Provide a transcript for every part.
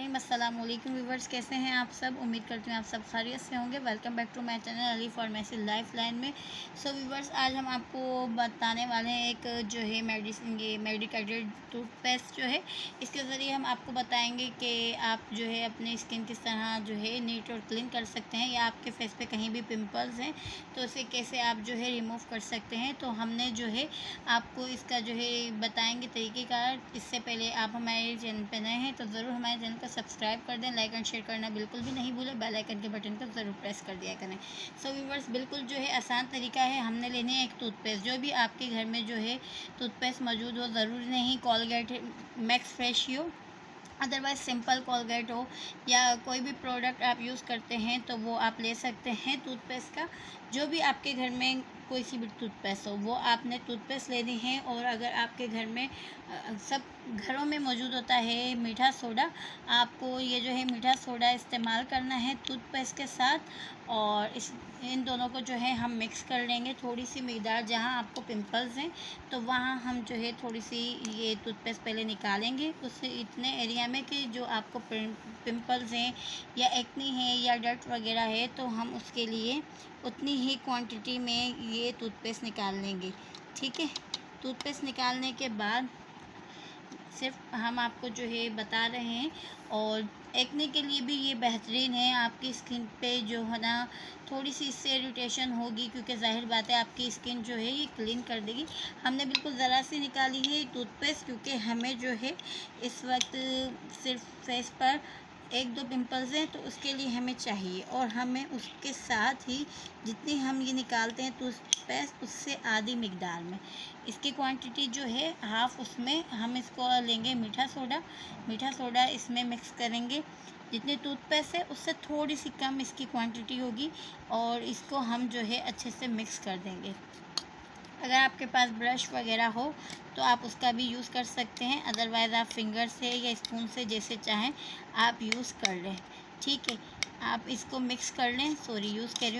रहीम। अस्सलाम वालेकुम व्यूवर्स, कैसे हैं आप सब। उम्मीद करती हूँ आप सब खैरियत से होंगे। Welcome back to my channel Ali pharmacy lifeline में। सो व्यूवर्स, आज हम आपको बताने वाले हैं एक जो है मेडिसिन, ये मेडिकेटेड टूथपेस्ट जो है, इसके ज़रिए हम आपको बताएंगे कि आप जो है अपनी स्किन किस तरह जो है नीट और क्लीन कर सकते हैं, या आपके फेस पे कहीं भी पिंपल्स हैं तो उसे कैसे आप जो है रिमूव कर सकते हैं। तो हमने जो है आपको इसका जो है बताएंगे तरीक़ेकार। इससे पहले आप हमारे चैनल पर नए हैं तो ज़रूर हमारे चैनल को सब्सक्राइब कर दें, लाइक एंड शेयर करना बिल्कुल भी नहीं भूलें, बेल आइकन के बटन को ज़रूर प्रेस कर दिया करें। सो व्यूवर्स, बिल्कुल जो है आसान तरीका है। हमने लेनी है एक टूथपेस्ट, जो भी आपके घर में जो है टूथपेस्ट मौजूद हो, ज़रूरी नहीं कोलगेट मैक्स फ्रेश ही हो, अदरवाइज़ सिंपल कोलगेट हो, या कोई भी प्रोडक्ट आप यूज़ करते हैं तो वो आप ले सकते हैं टूथपेस्ट का। जो भी आपके घर में कोई सी भी टूथपेस्ट हो, वो आपने टूथपेस्ट लेनी है। और अगर आपके घर में सब घरों में मौजूद होता है मीठा सोडा, आपको ये जो है मीठा सोडा इस्तेमाल करना है टूथपेस्ट के साथ। और इन दोनों को जो है हम मिक्स कर लेंगे, थोड़ी सी मिकदार। जहाँ आपको पिंपल्स हैं तो वहाँ हम जो है थोड़ी सी ये टूथपेस्ट पहले निकालेंगे, उस इतने एरिया में कि जो आपको पिंपल्स हैं या एक्नी है या डर्ट वगैरह है, तो हम उसके लिए उतनी ही क्वांटिटी में ये टूथपेस्ट निकाल लेंगे। ठीक है, टूथपेस्ट निकालने के बाद सिर्फ हम आपको जो है बता रहे हैं, और एक्ने के लिए भी ये बेहतरीन है। आपकी स्किन पे जो है ना थोड़ी सी इससे इरिटेशन होगी, क्योंकि जाहिर बात है आपकी स्किन जो है ये क्लीन कर देगी। हमने बिल्कुल ज़रा सी निकाली है टूथपेस्ट, क्योंकि हमें जो है इस वक्त सिर्फ फेस पर एक दो पिंपल्स हैं तो उसके लिए हमें चाहिए, और हमें उसके साथ ही जितनी हम ये निकालते हैं टूथपेस्ट उससे आधी मिकदार में इसकी क्वांटिटी जो है हाफ़, उसमें हम इसको लेंगे मीठा सोडा इसमें मिक्स करेंगे। जितनी टूथपेस्ट है उससे थोड़ी सी कम इसकी क्वांटिटी होगी, और इसको हम जो है अच्छे से मिक्स कर देंगे। अगर आपके पास ब्रश वगैरह हो तो आप उसका भी यूज़ कर सकते हैं, अदरवाइज़ आप फिंगर से या स्पून से जैसे चाहें आप यूज़ कर लें। ठीक है, आप इसको मिक्स कर लें,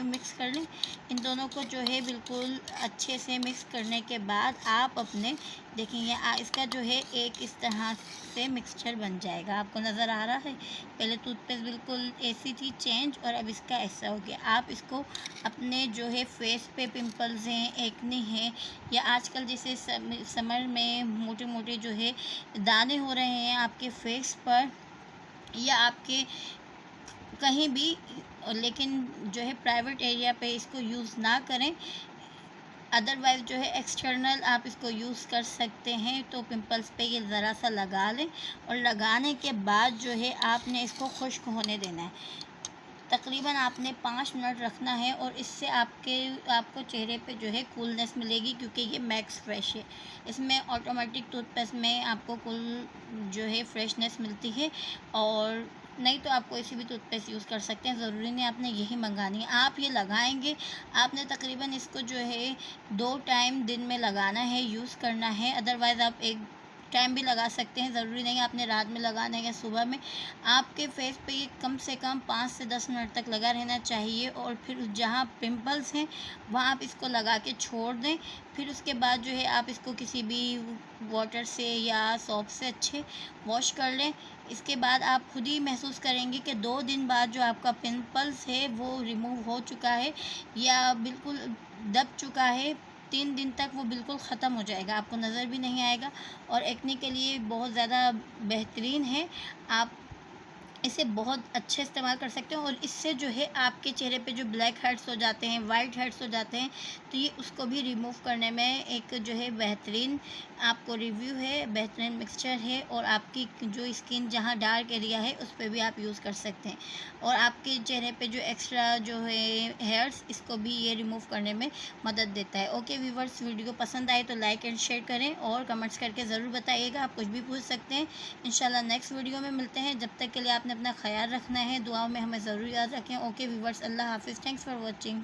मिक्स कर लें। इन दोनों को जो है बिल्कुल अच्छे से मिक्स करने के बाद आप अपने देखेंगे इसका जो है एक इस तरह से मिक्सचर बन जाएगा। आपको नज़र आ रहा है, पहले टूथपेस्ट बिल्कुल ऐसी थी चेंज, और अब इसका ऐसा हो गया। आप इसको अपने जो है फेस पे पिंपल्स हैं, एक्ने हैं, या आजकल जैसे समर में मोटे मोटे जो है दाने हो रहे हैं आपके फेस पर या आपके कहीं भी, लेकिन जो है प्राइवेट एरिया पे इसको यूज़ ना करें। अदरवाइज़ जो है एक्सटर्नल आप इसको यूज़ कर सकते हैं। तो पिंपल्स पे ये ज़रा सा लगा लें, और लगाने के बाद जो है आपने इसको खुश्क होने देना है। तकरीबन आपने 5 मिनट रखना है, और इससे आपको चेहरे पे जो है कूलनेस मिलेगी, क्योंकि ये मैक्स फ्रेश है। इसमें ऑटोमेटिक टूथपेस्ट में आपको जो है फ्रेशनेस मिलती है, और नहीं तो आप कोई सी भी टूथपेस्ट यूज़ कर सकते हैं, ज़रूरी नहीं आपने यही मंगानी है। आप ये लगाएंगे, आपने तकरीबन इसको जो है 2 टाइम दिन में लगाना है, यूज़ करना है। अदरवाइज़ आप एक टाइम भी लगा सकते हैं, ज़रूरी नहीं आपने रात में लगाना है या सुबह में। आपके फेस पे ये कम से कम 5 से 10 मिनट तक लगा रहना चाहिए, और फिर जहाँ पिंपल्स हैं वहाँ आप इसको लगा के छोड़ दें। फिर उसके बाद जो है आप इसको किसी भी वाटर से या सॉप से अच्छे वॉश कर लें। इसके बाद आप खुद ही महसूस करेंगे कि 2 दिन बाद जो आपका पिंपल्स है वो रिमूव हो चुका है, या बिल्कुल दब चुका है। 3 दिन तक वो बिल्कुल ख़त्म हो जाएगा, आपको नज़र भी नहीं आएगा, और एक्ने के लिए बहुत ज़्यादा बेहतरीन है। आप इसे बहुत अच्छे इस्तेमाल कर सकते हैं, और इससे जो है आपके चेहरे पे जो ब्लैक हेड्स हो जाते हैं, वाइट हेड्स हो जाते हैं, तो ये उसको भी रिमूव करने में एक जो है बेहतरीन आपको रिव्यू है, बेहतरीन मिक्सचर है। और आपकी जो स्किन जहाँ डार्क एरिया है उस पर भी आप यूज़ कर सकते हैं, और आपके चेहरे पे जो एक्स्ट्रा जो है हेयर्स, इसको भी ये रिमूव करने में मदद देता है। ओके व्यूवर्स, वीडियो पसंद आए तो लाइक एंड शेयर करें, और कमेंट्स करके ज़रूर बताइएगा। आप कुछ भी पूछ सकते हैं। इंशाल्लाह नेक्स्ट वीडियो में मिलते हैं। जब तक के लिए आपने अपना ख्याल रखना है, दुआओं में हमें ज़रूर याद रखें। ओके व्यूवर्स, अल्लाह हाफिज़, थैंक्स फॉर वॉचिंग।